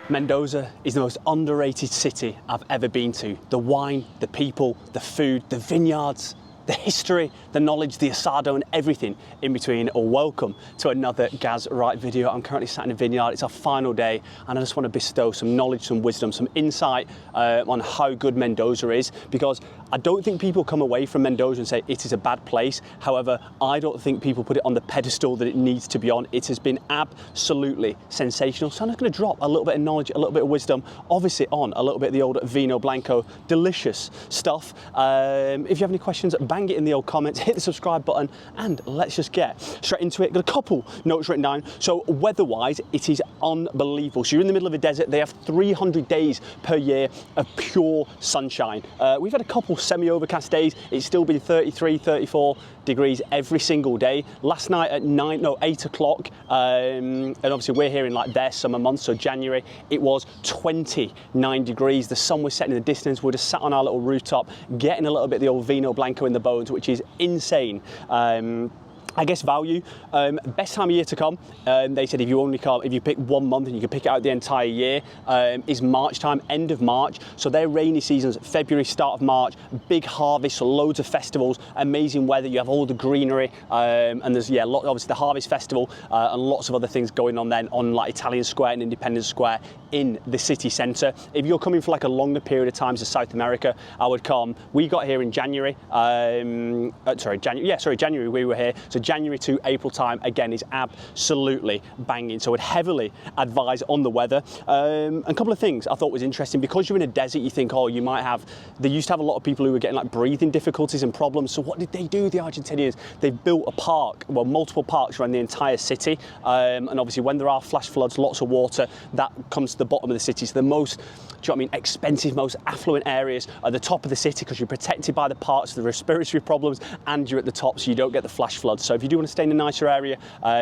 Mendoza is the most underrated city I've ever been to. The wine, the people, the food, the vineyards, the history, the knowledge, the asado and everything in between. Welcome to another Gaz Right video. I'm currently sat in a vineyard. It's our final day and I just want to bestow some knowledge, some wisdom, some insight on how good Mendoza is, because I don't think people come away from Mendoza and say it is a bad place. However, I don't think people put it on the pedestal that it needs to be on. It has been absolutely sensational. So I'm just going to drop a little bit of knowledge, a little bit of wisdom, obviously on a little bit of the old Vino Blanco, delicious stuff. If you have any questions, bang it in the old comments, hit the subscribe button, and let's just get straight into it. Got a couple notes written down. So weather-wise, it is unbelievable. So you're in the middle of a desert. They have 300 days per year of pure sunshine. We've had a couple semi-overcast days. It's still been 33, 34 degrees every single day. Last night at 8 o'clock, and obviously we're here in like their summer months, so January, it was 29 degrees. The sun was setting in the distance. We're just sat on our little rooftop, getting a little bit of the old Vino Blanco in the bones, which is insane. I guess value, best time of year to come. They said if you pick 1 month and you can pick it out the entire year, is March time, end of March. So their rainy seasons, February, start of March, big harvest, so loads of festivals, amazing weather. You have all the greenery, and there's obviously the harvest festival and lots of other things going on then on like Italian Square and Independence Square in the city centre. If you're coming for like a longer period of time to South America, I would come. We got here in January. January we were here. So January to April time, again, is absolutely banging. So I'd heavily advise on the weather. A couple of things I thought was interesting, because you're in a desert, you think, oh, they used to have a lot of people who were getting like breathing difficulties and problems. So what did they do, the Argentinians? They built a park, well, multiple parks around the entire city. And obviously when there are flash floods, lots of water, that comes to the bottom of the city. So the most, expensive, most affluent areas are the top of the city, because you're protected by the parks, the respiratory problems, and you're at the top, so you don't get the flash floods. So if you do want to stay in a nicer area,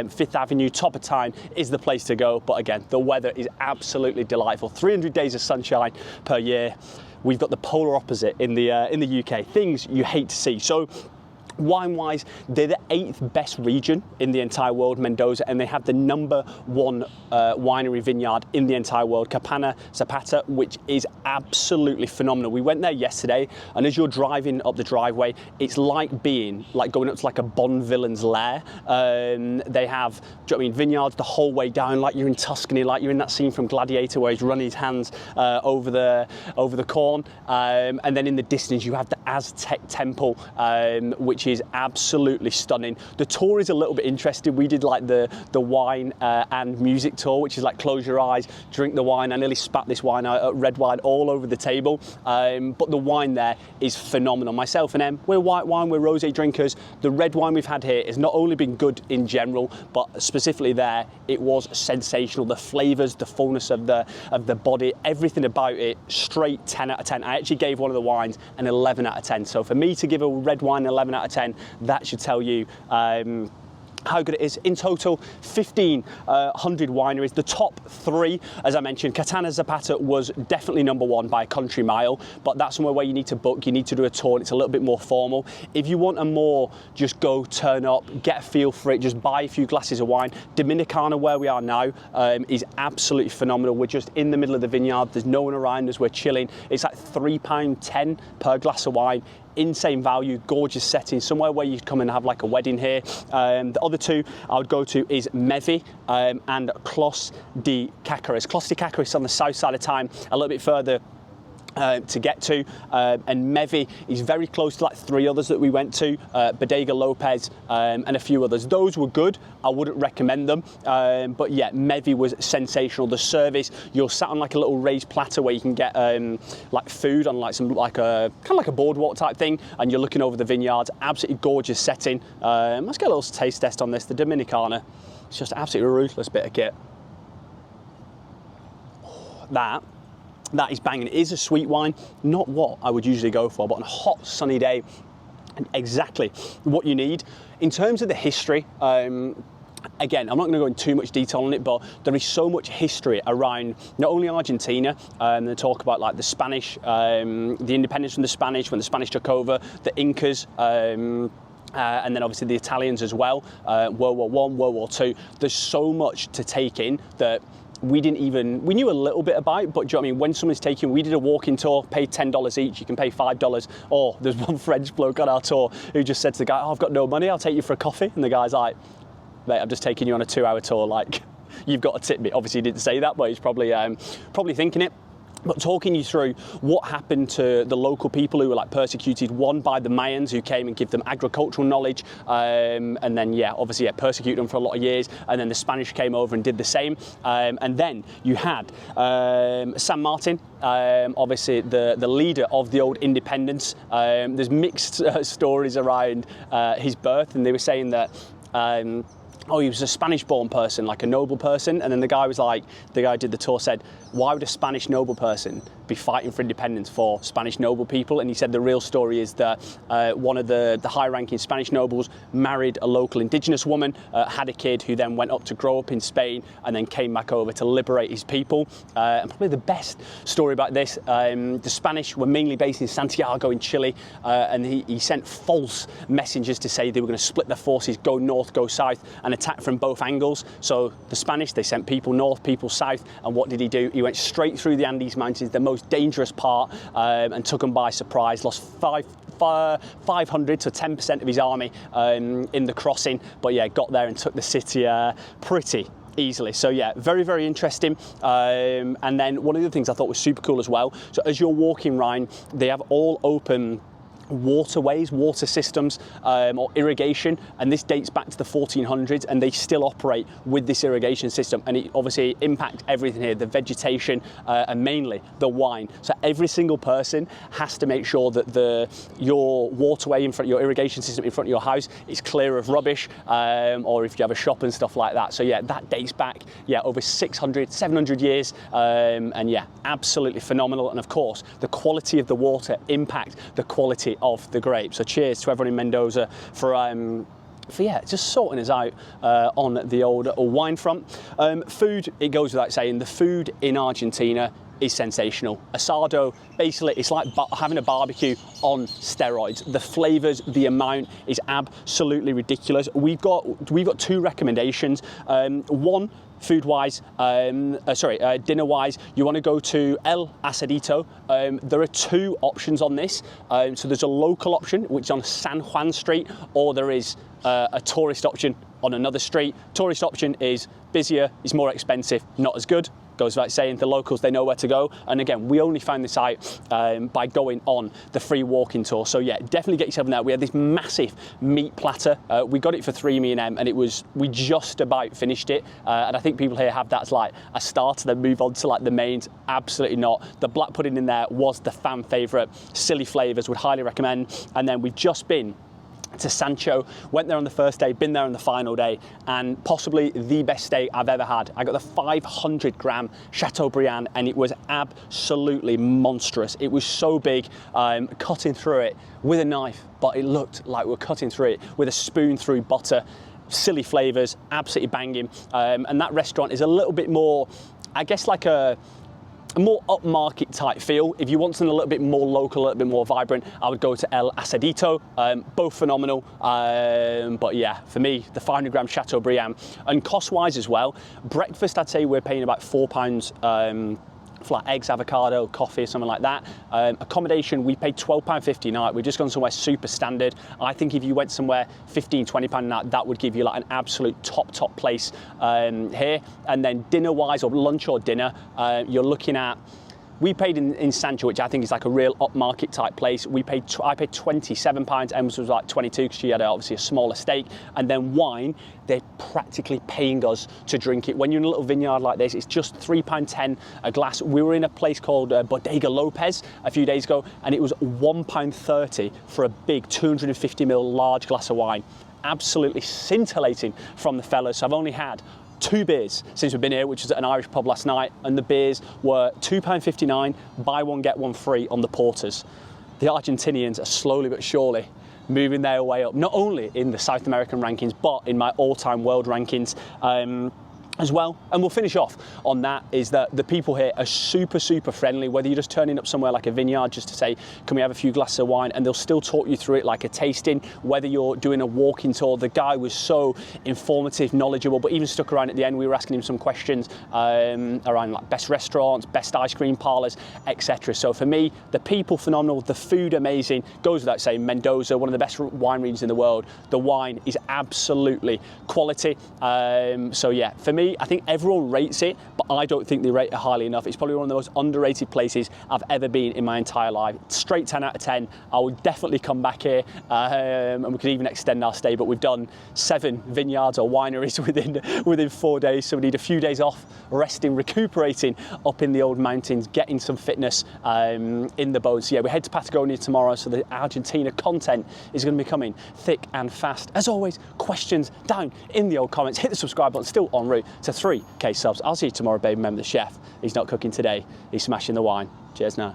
Fifth Avenue, top of town is the place to go. But again, the weather is absolutely delightful. 300 days of sunshine per year. We've got the polar opposite in the UK. Things you hate to see. So wine-wise, they're the 8th best region in the entire world, Mendoza, and they have the #1 winery vineyard in the entire world, Catena Zapata, which is absolutely phenomenal. We went there yesterday, and as you're driving up the driveway, it's like going up to like a Bond villain's lair. They have, vineyards the whole way down, like you're in Tuscany, like you're in that scene from Gladiator where he's running his hands over the corn, and then in the distance you have the Aztec temple, which is absolutely stunning. The tour is a little bit interesting. We did like the wine and music tour, which is like close your eyes, drink the wine. I nearly spat this wine out, red wine all over the table. But the wine there is phenomenal. Myself and Em, we're white wine, we're rosé drinkers. The red wine we've had here has not only been good in general, but specifically there, it was sensational. The flavors, the fullness of the body, everything about it, straight 10 out of 10. I actually gave one of the wines an 11 out of 10. So for me to give a red wine an 11 out of 10, that should tell you how good it is. In total, 1,500 wineries. The top 3, as I mentioned, Catena Zapata was definitely #1 by a country mile, but that's somewhere where you need to book, you need to do a tour, and it's a little bit more formal. If you want a more, just go, turn up, get a feel for it, just buy a few glasses of wine. Dominicana, where we are now, is absolutely phenomenal. We're just in the middle of the vineyard. There's no one around us. We're chilling. It's like £3.10 per glass of wine. Insane value, gorgeous setting, somewhere where you'd come and have like a wedding here. The other 2 I would go to is MEVI and Clos de Chacaras. Clos de Chacaras is on the south side of town, a little bit further to get to, and MEVI is very close to like 3 others that we went to, Bodegas López and a few others. Those were good. I wouldn't recommend them, but yeah, MEVI was sensational. The service, you're sat on like a little raised platter where you can get like food on like a kind of like a boardwalk type thing, and you're looking over the vineyards. Absolutely gorgeous setting. Let's get a little taste test on this. The Dominicana, it's just absolutely ruthless bit of kit. That is banging. It is a sweet wine, not what I would usually go for, but on a hot, sunny day, exactly what you need. In terms of the history, again, I'm not going to go into too much detail on it, but there is so much history around not only Argentina, they talk about like the Spanish, the independence from the Spanish, when the Spanish took over, the Incas, and then obviously the Italians as well, World War I, World War II. There's so much to take in that we knew a little bit about, but do you know what I mean? When someone's taking, we did a walking tour, paid $10 each, you can pay $5. Or there's one French bloke on our tour who just said to the guy, oh, I've got no money, I'll take you for a coffee. And the guy's like, mate, I'm just taking you on a 2-hour tour, like, you've got to tip me. Obviously he didn't say that, but he's probably thinking it. But talking you through what happened to the local people who were like persecuted, one by the Mayans who came and give them agricultural knowledge, and then obviously persecuted them for a lot of years, and then the Spanish came over and did the same, and then you had San Martin, obviously the leader of the old independence. There's mixed stories around his birth, and they were saying that oh, he was a Spanish-born person, like a noble person, and then the guy did the tour said, why would a Spanish noble person be fighting for independence for Spanish noble people? And he said the real story is that one of the high-ranking Spanish nobles married a local indigenous woman, had a kid who then went up to grow up in Spain and then came back over to liberate his people. And probably the best story about this, the Spanish were mainly based in Santiago in Chile, and he sent false messengers to say they were going to split their forces, go north, go south, and attack from both angles. So the Spanish, they sent people north, people south, and what did he do? He went straight through the Andes Mountains, the most dangerous part, and took them by surprise, lost 500 to 10% of his army in the crossing, but yeah, got there and took the city pretty easily. So yeah, very, very interesting. And then one of the things I thought was super cool as well, so as you're walking around, they have all open waterways, water systems, or irrigation, and this dates back to the 1400s, and they still operate with this irrigation system, and it obviously impacts everything here, the vegetation, and mainly the wine. So every single person has to make sure that your waterway in front, your irrigation system in front of your house is clear of rubbish, or if you have a shop and stuff like that. So yeah, that dates back over 600, 700 years, and yeah, absolutely phenomenal. And of course, the quality of the water impacts the quality of the grape. So cheers to everyone in Mendoza for just sorting us out on the old wine front. Food, it goes without saying, the food in Argentina is sensational. Asado, basically it's like having a barbecue on steroids. The flavors, the amount is absolutely ridiculous. We've got 2 recommendations. One, food-wise, dinner-wise, you want to go to El Asadito. There are 2 options on this. So there's a local option, which is on St Juan Street, or there is a tourist option on another street. Tourist option is busier, it's more expensive, not as good. Goes without saying, the locals, they know where to go. And again, we only found this out by going on the free walking tour. So yeah, definitely get yourself in there. We had this massive meat platter. We got it for 3, me and Em, and we just about finished it. And I think people here have that as like a start and then move on to like the mains. Absolutely not. The black pudding in there was the fan favorite. Silly flavors, would highly recommend. And then we've just been to Sancho, went there on the first day, been there on the final day, and possibly the best steak I've ever had. I got the 500 gram Chateaubriand, and it was absolutely monstrous. It was so big, cutting through it with a knife, but it looked like we were cutting through it with a spoon through butter. Silly flavors, absolutely banging. And that restaurant is a little bit more, I guess, like a more upmarket type feel. If you want something a little bit more local, a little bit more vibrant, I would go to El Asadito. Both phenomenal, but yeah, for me, the 500 gram Chateaubriand. And cost-wise as well, breakfast, I'd say we're paying about £4 for like eggs, avocado, coffee, something like that. Accommodation, we paid £12.50 a night. We've just gone somewhere super standard. I think if you went somewhere £15, £20 a night, that would give you like an absolute top place here. And then dinner-wise, or lunch or dinner, you're looking at, we paid in Sancho, which I think is like a real upmarket type place. I paid £27. Emma's was like 22 because she had obviously a smaller steak. And then wine, they're practically paying us to drink it. When you're in a little vineyard like this, it's just £3.10 a glass. We were in a place called Bodega López a few days ago, and it was £1.30 for a big 250ml large glass of wine. Absolutely scintillating from the fellas. So I've only had 2 beers since we've been here, which was at an Irish pub last night, and the beers were £2.59, buy one get one free on the porters. The Argentinians are slowly but surely moving their way up, not only in the South American rankings, but in my all-time world rankings. as well. And we'll finish off on that, is that the people here are super, super friendly, whether you're just turning up somewhere like a vineyard just to say, can we have a few glasses of wine? And they'll still talk you through it like a tasting, whether you're doing a walking tour. The guy was so informative, knowledgeable, but even stuck around at the end. We were asking him some questions around like best restaurants, best ice cream parlors, etc. So for me, the people phenomenal, the food amazing. Goes without saying, Mendoza, one of the best wine regions in the world. The wine is absolutely quality. So yeah, for me, I think everyone rates it, but I don't think they rate it highly enough. It's probably one of the most underrated places I've ever been in my entire life. Straight 10 out of 10. I would definitely come back here, and we could even extend our stay, but we've done 7 vineyards or wineries within 4 days, so we need a few days off, resting, recuperating up in the old mountains, getting some fitness in the bones. So yeah, we head to Patagonia tomorrow, so the Argentina content is going to be coming thick and fast. As always, questions down in the old comments. Hit the subscribe button, still en route to 3K subs. I'll see you tomorrow, babe. Remember, the chef, he's not cooking today, he's smashing the wine. Cheers now.